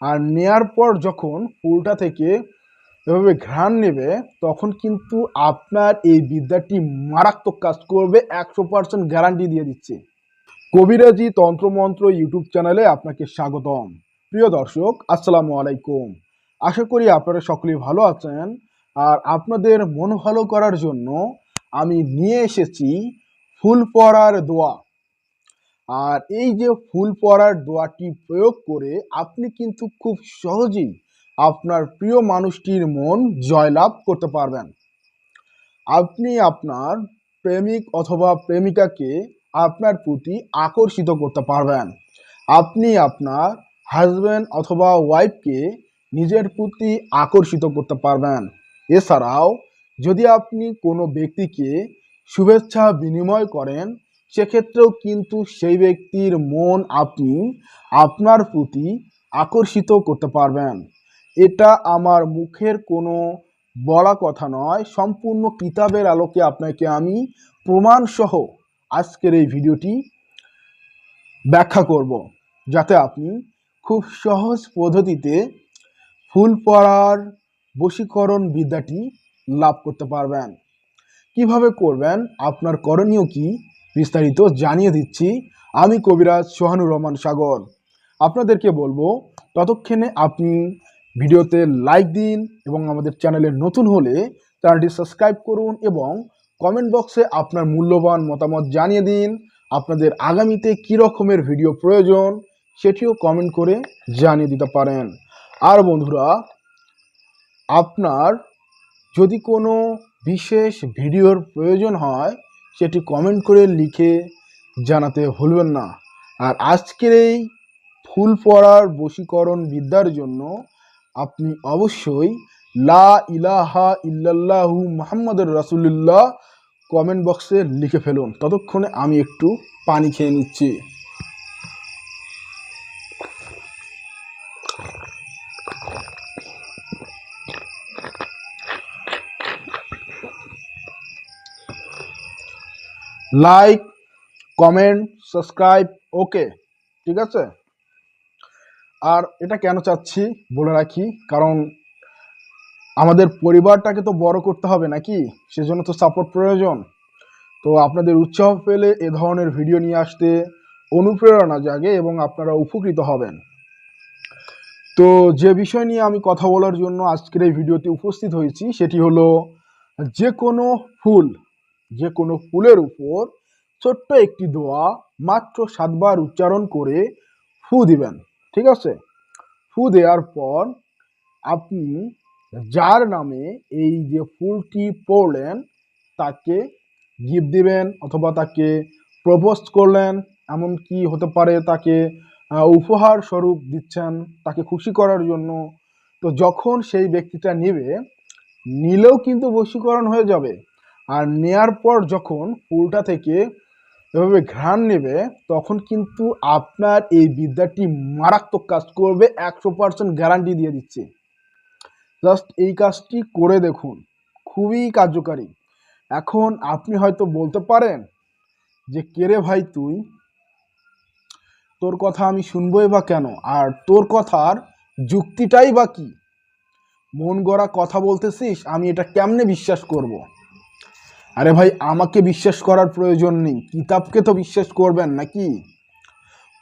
আর নেয়ার পর যখন ফুলটা থেকে এভাবে ঘ্রাণ নেবে তখন কিন্তু আপনার এই বিদ্যাটি মারাত্মক কাজ করবে, 100% গ্যারান্টি দিয়ে দিচ্ছি। কবিরাজি তন্ত্রমন্ত্র ইউটিউব চ্যানেলে আপনাকে স্বাগতম। প্রিয় দর্শক, আসসালামু আলাইকুম। আশা করি আপনারা সকলেই ভালো আছেন। আর আপনাদের মন ভালো করার জন্য আমি নিয়ে এসেছি ফুল পড়ার দোয়া। আর এই যে ফুল পড়ার দোয়াটি প্রয়োগ করে আপনি কিন্তু খুব সহজেই আপনার প্রিয় মানুষটির মন জয়লাভ করতে পারবেন। আপনি আপনার প্রেমিক অথবা প্রেমিকাকে আপনার প্রতি আকর্ষিত করতে পারবেন। আপনি আপনার হাজব্যান্ড অথবা ওয়াইফকে নিজের প্রতি আকর্ষিত করতে পারবেন। এছাড়াও যদি আপনি কোনো ব্যক্তিকে শুভেচ্ছা বিনিময় করেন, সেক্ষেত্রেও কিন্তু সেই ব্যক্তির মন আপনি আপনার প্রতি আকর্ষিত করতে পারবেন। এটা আমার মুখের কোনো বলা কথা নয়, সম্পূর্ণ কিতাবের আলোকে আপনাকে আমি প্রমাণসহ আজকের এই ভিডিওটি ব্যাখ্যা করব, যাতে আপনি খুব সহজ পদ্ধতিতে ফুল পড়ার বশীকরণ বিদ্যাটি লাভ করতে পারবেন। কিভাবে করবেন, আপনার করণীয় কি, বিস্তারিত জানিয়ে দিচ্ছি আমি কবিরাজ সোহানুর রহমান সাগর। আপনাদেরকে বলবো ততক্ষণে আপনি ভিডিওতে লাইক দিন এবং আমাদের চ্যানেলে নতুন হলে চ্যানেলটি সাবস্ক্রাইব করুন এবং কমেন্ট বক্সে আপনার মূল্যবান মতামত জানিয়ে দিন। আপনাদের আগামীতে কী রকমের ভিডিও প্রয়োজন সেটিও কমেন্ট করে জানিয়ে দিতে পারেন। আর বন্ধুরা, আপনার যদি কোনো বিশেষ ভিডিওর প্রয়োজন হয় সেটি কমেন্ট করে লিখে জানাতে ভুলবেন না। আর আজকের এই ফুল পড়ার বশীকরণ বিদ্যার জন্য আপনি অবশ্যই লা ইলাহা ইল্লাল্লাহু মুহাম্মাদুর রাসূলুল্লাহ কমেন্ট বক্সে লিখে ফেলুন। ততক্ষণে আমি একটু পানি খেয়ে নিচ্ছি। লাইক, কমেন্ট, সাবস্ক্রাইব, ওকে, ঠিক আছে। আর এটা কেন চাচ্ছি বলে রাখি, কারণ আমাদের পরিবারটাকে তো বড় করতে হবে নাকি, সেজন্য তো সাপোর্ট প্রয়োজন। তো আপনাদের উৎসাহ পেলে এ ধরনের ভিডিও নিয়ে আসতে অনুপ্রেরণা জাগে এবং আপনারা উপকৃত হবেন। তো যে বিষয় নিয়ে আমি কথা বলার জন্য আজকের এই ভিডিওতে উপস্থিত হয়েছি সেটি হলো যে কোনো ফুলের উপর ছোট্ট একটি দোয়া মাত্র 7 বার উচ্চারণ করে ফু দিবেন, ঠিক আছে। ফু দেওয়ার পর আপনি যার নামে এই যে ফুলটি পড়লেন তাকে গিফট দিবেন অথবা তাকে প্রপোজ করলেন, এমনকি হতে পারে তাকে উপহার স্বরূপ দিচ্ছেন তাকে খুশি করার জন্য। তো যখন সেই ব্যক্তিটা নেবে, নিলেও কিন্তু বশীকরণ হয়ে যাবে। আর নেয়ার পর যখন ফুলটা থেকে এভাবে ঘ্রাণ নেবে তখন কিন্তু আপনার এই বিদ্যাটি মারাত্মক কাজ করবে, 100% গ্যারান্টি দিয়ে দিচ্ছি। জাস্ট এই কাজটি করে দেখুন, খুবই কার্যকারী। এখন আপনি হয়তো বলতে পারেন যে কে রে ভাই তুই, তোর কথা আমি শুনবই বা কেন, আর তোর কথার যুক্তিটাই বা কি, মন গড়া কথা বলতেছিস, আমি এটা কেমনে বিশ্বাস করব। আরে ভাই, আমাকে বিশ্বাস করার প্রয়োজন নেই, কিতাবকে তো বিশ্বাস করবেন নাকি।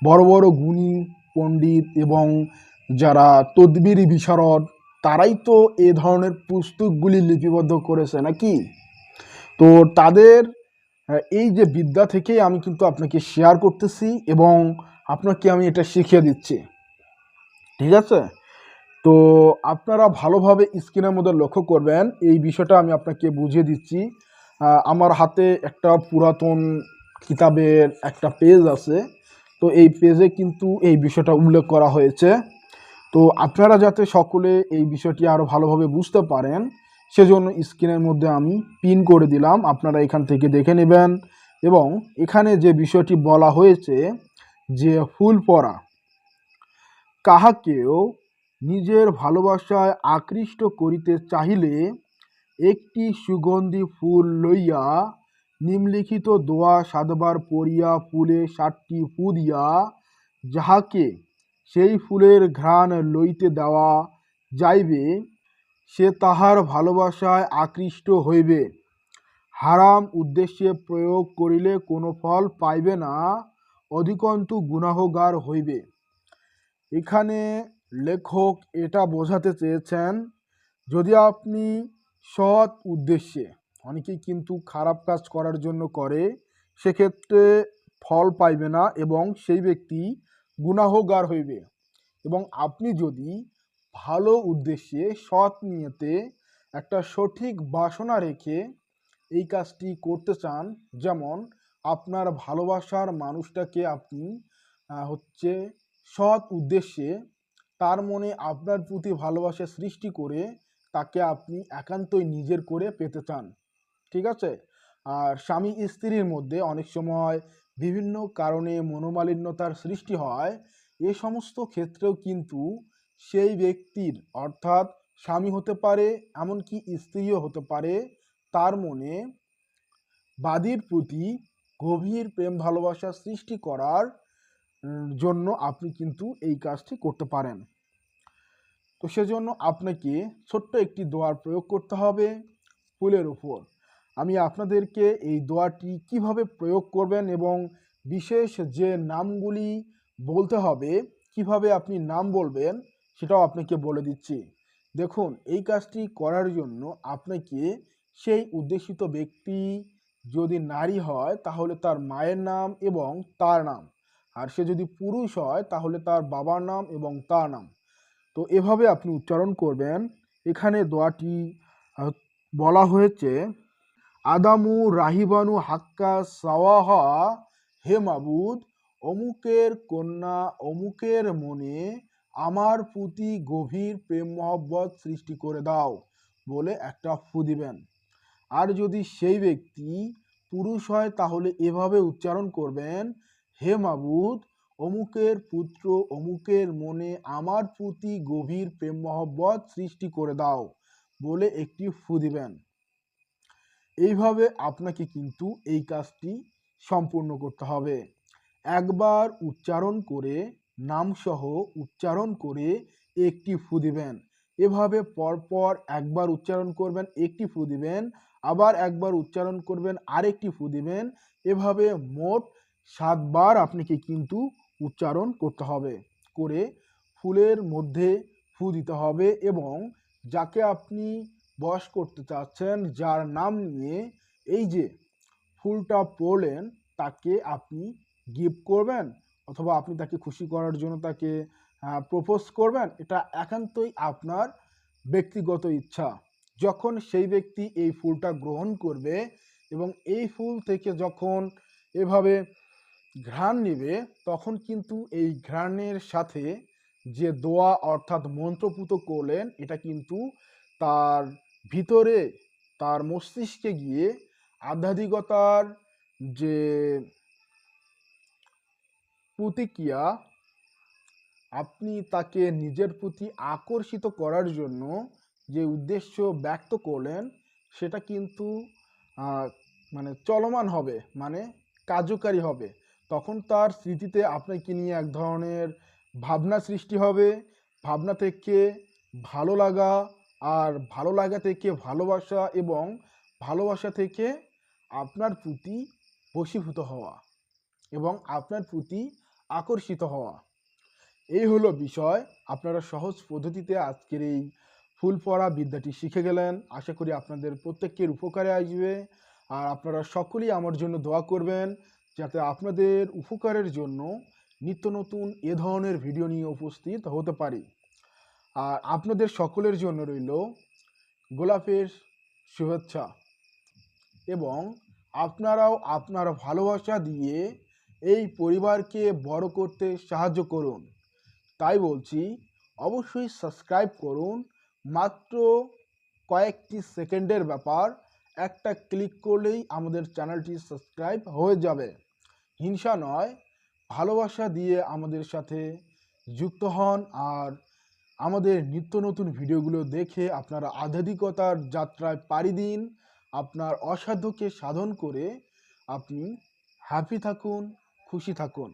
বড় বড় গুণী পণ্ডিত এবং যারা তদবিরি বিশারদ তারাই তো এ ধরনের পুস্তকগুলি লিপিবদ্ধ করেছে নাকি। তো তাদের এই যে বিদ্যা থেকেই আমি কিন্তু আপনাকে শেয়ার করতেছি এবং আপনাকে আমি এটা শিখিয়ে দিচ্ছি, ঠিক আছে। তো আপনারা ভালোভাবে স্ক্রিনের মধ্যে লক্ষ্য করবেন, এই বিষয়টা আমি আপনাকে বুঝিয়ে দিচ্ছি। আমার হাতে একটা পুরাতন কিতাবের একটা পেজ আছে, তো এই পেজে কিন্তু এই বিষয়টা উল্লেখ করা হয়েছে। তো আপনারা যাতে সকলে এই বিষয়টি আরও ভালোভাবে বুঝতে পারেন সেজন্য স্ক্রিনের মধ্যে আমি পিন করে দিলাম, আপনারা এখান থেকে দেখে নেবেন। এবং এখানে যে বিষয়টি বলা হয়েছে যে ফুল পড়া, কাহাকেও নিজের ভালোবাসায় আকৃষ্ট করিতে চাহিলে একটি সুগন্ধি ফুল লইয়া নিম্নলিখিত দোয়া 7 বার পড়িয়া ফুলে 7টি ফু দিয়া যাহাকে সেই ফুলের ঘ্রাণ লইতে দেওয়া যাইবে, সে তাহার ভালোবাসায় আকৃষ্ট হইবে। হারাম উদ্দেশ্যে প্রয়োগ করিলে কোনো ফল পাইবে না, অধিকন্তু গুনাহগার হইবে। এখানে লেখক এটা বোঝাতে চেয়েছেন, যদি আপনি সৎ উদ্দেশ্যে, অনেকেই কিন্তু খারাপ কাজ করার জন্য করে, সেক্ষেত্রে ফল পাইবে না এবং সেই ব্যক্তি গুনাহগার হইবে। এবং আপনি যদি ভালো উদ্দেশ্যে সৎ নিয়তে একটা সঠিক বাসনা রেখে এই কাজটি করতে চান, যেমন আপনার ভালোবাসার মানুষটাকে আপনি হচ্ছে সৎ উদ্দেশ্যে তার মনে আপনার প্রতি ভালোবাসা সৃষ্টি করে তাকে আপনি একান্তই নিজের করে পেতে চান, ঠিক আছে? আর স্বামী স্ত্রীর মধ্যে অনেক সময় বিভিন্ন কারণে মনোমালিন্যতার সৃষ্টি হয়। এ সমস্ত ক্ষেত্রেও কিন্তু সেই ব্যক্তির, অর্থাৎ স্বামী হতে পারে, এমনকি স্ত্রীও হতে পারে, তার মনে বাদীর প্রতি গভীর প্রেম ভালোবাসা সৃষ্টি করার জন্য আপনি কিন্তু এই কাজটি করতে পারেন। তো সেজন্য আপনাকে ছোট্ট একটি দোয়ার প্রয়োগ করতে হবে ফুলের উপর। আমি আপনাদেরকে এই দোয়াটি কিভাবে প্রয়োগ করবেন এবং বিশেষ যে নামগুলি বলতে হবে, কিভাবে আপনি নাম বলবেন, সেটাও আপনাকে বলে দিচ্ছি। দেখুন, এই কাজটি করার জন্য আপনাকে সেই উদ্দেশিত ব্যক্তি যদি নারী হয় তাহলে তার মায়ের নাম এবং তার নাম, আর সে যদি পুরুষ হয় তাহলে তার বাবার নাম এবং তার নাম, তো এভাবে আপনি উচ্চারণ করবেন। এখানে দোয়াটি বলা হয়েছে, আদামু রাহিবানু হাক্কা সাওয়াহা, হে মাবুদ, অমুকের কন্যা অমুকের মনে আমার প্রতি গভীর প্রেম মহব্বত সৃষ্টি করে দাও বলে একটা ফু দিবেন। আর যদি সেই ব্যক্তি পুরুষ হয় তাহলে এভাবে উচ্চারণ করবেন, হে মাবুদ, অমুকের পুত্র অমুকের মনে আমার প্রতি গভীর প্রেম মহব্বত সৃষ্টি করে দাও বলে একটি ফু দিবেন। এইভাবে আপনাকে কিন্তু এই কাজটি সম্পূর্ণ করতে হবে। একবার উচ্চারণ করে, নামসহ উচ্চারণ করে একটি ফু দিবেন। এভাবে পরপর একবার উচ্চারণ করবেন, একটি ফু দিবেন, আবার একবার উচ্চারণ করবেন, আরেকটি ফু দিবেন। এভাবে মোট 7 বার আপনাকে কিন্তু উচ্চারণ করতে হবে, করে ফুলের মধ্যে ফু দিতে হবে এবং যাকে আপনি বশ করতে চাচ্ছেন, যার নাম নিয়ে এই যে ফুলটা পড়লেন, তাকে আপনি গিফট করবেন অথবা আপনি তাকে খুশি করার জন্য তাকে প্রপোজ করবেন, এটা একান্তই আপনার ব্যক্তিগত ইচ্ছা। যখন সেই ব্যক্তি এই ফুলটা গ্রহণ করবে এবং এই ফুল থেকে যখন এভাবে ঘ্রাণ নেবে, তখন কিন্তু এই ঘ্রাণের সাথে যে দোয়া অর্থাৎ মন্ত্রপুত করলেন, এটা কিন্তু তার ভিতরে, তার মস্তিষ্কে গিয়ে আধ্যাত্মিকতার যে প্রতিক্রিয়া, আপনি তাকে নিজের প্রতি আকর্ষিত করার জন্য যে উদ্দেশ্য ব্যক্ত করলেন, সেটা কিন্তু মানে চলমান হবে, মানে কার্যকারী হবে। তখন তার স্মৃতিতে আপনাকে নিয়ে এক ধরনের ভাবনা সৃষ্টি হবে, ভাবনা থেকে ভালো লাগা, আর ভালো লাগা থেকে ভালোবাসা, এবং ভালোবাসা থেকে আপনার প্রতি বশীভূত হওয়া এবং আপনার প্রতি আকর্ষিত হওয়া। এই হলো বিষয়। আপনারা সহজ পদ্ধতিতে আজকের এই ফুল পড়া বিদ্যাটি শিখে গেলেন। আশা করি আপনাদের প্রত্যেকের উপকারে আসবে। আর আপনারা সকলেই আমার জন্য দোয়া করবেন, যাতে আপনাদের উপকারের জন্য নিত্য নতুন এ ধরনের ভিডিও নিয়ে উপস্থিত হতে পারি। আর আপনাদের সকলের জন্য রইল গোলাপের শুভেচ্ছা, এবং আপনারাও আপনার ভালোবাসা দিয়ে এই পরিবারকে বড় করতে সাহায্য করুন। তাই বলছি, অবশ্যই সাবস্ক্রাইব করুন। মাত্র কয়েকটি সেকেন্ডের ব্যাপার, একটা ক্লিক করলেই আমাদের চ্যানেলটি সাবস্ক্রাইব হয়ে যাবে। হিংসা নয়, ভালোবাসা দিয়ে আমাদের সাথে যুক্ত হন। আর আমাদের নিত্য নতুন ভিডিওগুলো দেখে আপনারা আধ্যাত্মিকতার যাত্রায় পাড়ি দিন। আপনার অসাধ্যকে সাধন করে আপনি হ্যাপি থাকুন, খুশি থাকুন।